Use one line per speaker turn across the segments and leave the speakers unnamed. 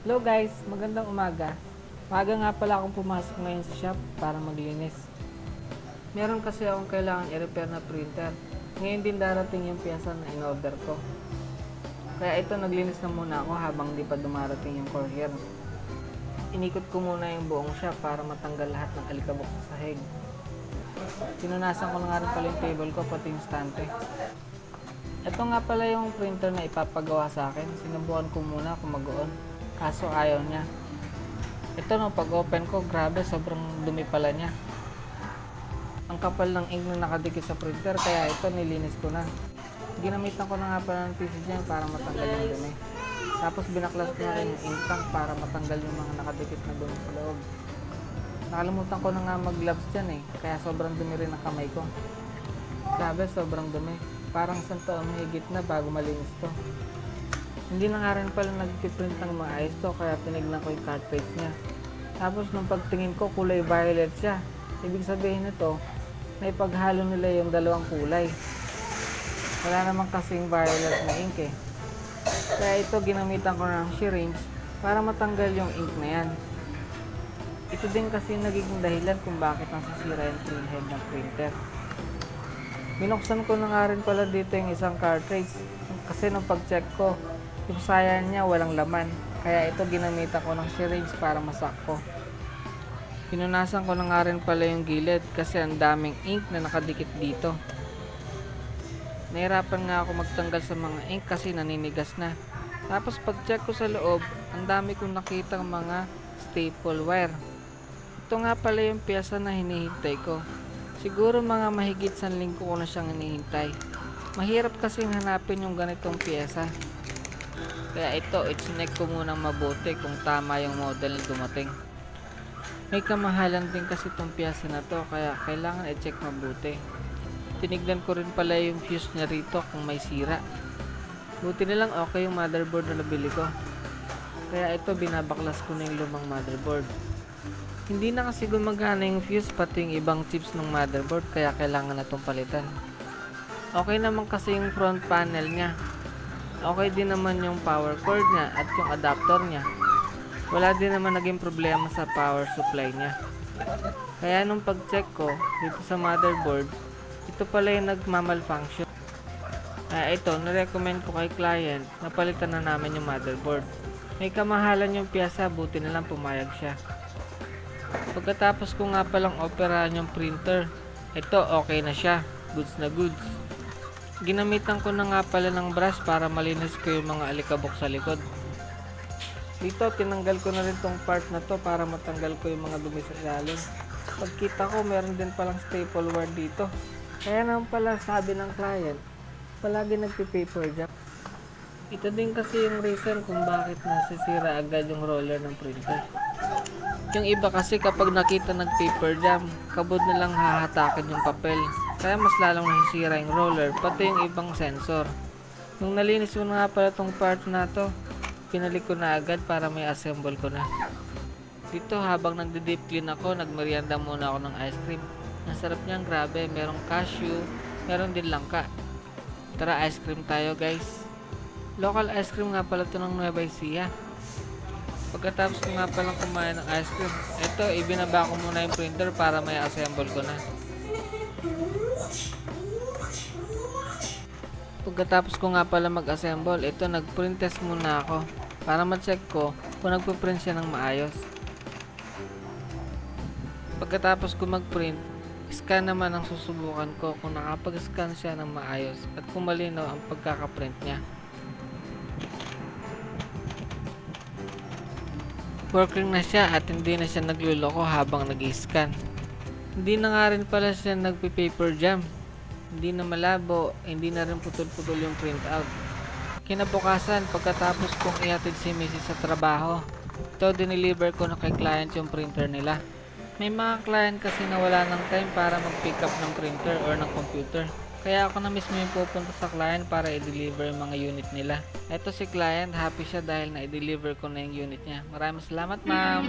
Hello guys, magandang umaga. Maaga nga pala akong pumasok ngayon sa shop para maglinis. Meron kasi akong kailangan i-repair na printer. Ngayon din darating yung piyesa na in-order ko. Kaya ito, naglinis na muna ako habang di pa dumarating yung courier. Inikot ko muna yung buong shop para matanggal lahat ng alikabok sa sahig. Pinunasan ko na nga rin pala yung table ko pati yung stante. Ito nga pala yung printer na ipapagawa sa akin. Sinubukan ko muna kung mag-on. Kaso ayaw niya. Ito no, pag open ko, grabe, sobrang dumi pala niya. Ang kapal ng ink na nakadikit sa printer, kaya ito nilinis ko na. Ginamitan ko na nga pala ng tissue dyan para matanggal yung dumi. Tapos binaklas ko na rin yung ink tank para matanggal yung mga nakadikit na dumi sa loob. Nakalimutan ko na nga mag-gloves dyan kaya sobrang dumi rin ang kamay ko. Grabe, sobrang dumi. Parang isang taon higit na bago malinis to. Hindi na nga rin pala nag-print ng maayos to, kaya tinignan ko yung cartridge niya. Tapos nung pagtingin ko, kulay violet siya. Ibig sabihin nito, na ipaghalo nila yung dalawang kulay. Wala naman kasing violet na ink Kaya ito, ginamitan ko ng syringe para matanggal yung ink na yan. Ito din kasi nagiging dahilan kung bakit nasisira yung printhead ng printer. Binuksan ko na nga rin pala dito yung isang cartridge. Kasi nung pag-check ko, yung sayang niya walang laman. Kaya ito, ginamitan ko ng syringe para masakko. Pinunasan ko na nga rin pala yung gilid kasi ang daming ink na nakadikit dito. Nahirapan nga ako magtanggal sa mga ink kasi naninigas na. Tapos pag-check ko sa loob, ang dami kong nakitang mga staple wire. Ito nga pala yung piyesa na hinihintay ko. Siguro mga mahigit 1 linggo ko na siyang hinihintay. Mahirap kasing hanapin yung ganitong piyesa. Kaya ito, i-check ko munang mabuti kung tama yung model na dumating. May kamahalan din kasi itong piyesa na to, kaya kailangan i-check mabuti. Tinignan ko rin pala yung fuse niya rito kung may sira. Buti na lang okay yung motherboard na nabili ko. Kaya ito, binabaklas ko na yung lumang motherboard. Hindi na kasi gumagana yung fuse pati yung ibang chips ng motherboard, kaya kailangan na itong palitan. Okay naman kasi yung front panel niya. Okay din naman yung power cord niya at yung adapter niya. Wala din naman naging problema sa power supply niya. Kaya nung pag-check ko dito sa motherboard, ito pala yung nagmamalfunction. Kaya ito, narecommend ko kay client na palitan na namin yung motherboard. May kamahalan yung piyesa, buti na lang pumayag siya. Pagkatapos ko nga palang operahan yung printer, ito okay na siya, goods na goods. Ginamitan ko na nga pala ng brush para malinis ko yung mga alikabok sa likod. Dito, tinanggal ko na rin tong part na to para matanggal ko yung mga dumi sa ilalim. Pagkita ko, meron din palang staple wire dito. Kaya naman pala sabi ng client, palagi nagpi-paper jam. Ito din kasi yung reason kung bakit nasisira agad yung roller ng printer. Yung iba kasi kapag nakita nag-paper jam, kabod na lang hahatakin yung papel. Kaya mas lalong nasisira yung roller, pati yung ibang sensor. Nung nalinis ko na nga pala tong part na to, pinalik ko na agad para may assemble ko na. Dito habang nagde-deep clean ako, nagmerienda muna ako ng ice cream. Ang sarap niyang, grabe, merong cashew, meron din langka. Tara, ice cream tayo guys. Local ice cream nga pala to ng Nueva Ecija. Pagkatapos ko nga palang kumain ng ice cream, ito, ibinaba ko muna yung printer para may assemble ko na. Pagkatapos ko nga pala mag-assemble, ito, nag-print test muna ako para ma-check ko kung nagpo-print siya ng maayos. Pagkatapos ko mag-print, scan naman ang susubukan ko kung nakapag-scan siya ng maayos at kung malinaw ang pagkakaprint niya. Working na siya at hindi na siya nagluloko habang nag-scan. Hindi na nga rin pala siya nagpi-paper jam. Hindi na malabo, hindi na rin putol-putol yung printout. Kinabukasan, pagkatapos kong ihatid si Mrs. sa trabaho, ito, dineliver ko na kay client yung printer nila. May mga client kasi na wala ng time para mag-pick up ng printer or ng computer. Kaya ako na mismo yung pupunta sa client para i-deliver yung mga unit nila. Eto si client, happy siya dahil na-i-deliver ko na yung unit niya. Maraming salamat, ma'am!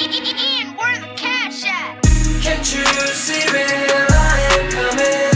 Ian, where the cash at? Can't you see where I am coming?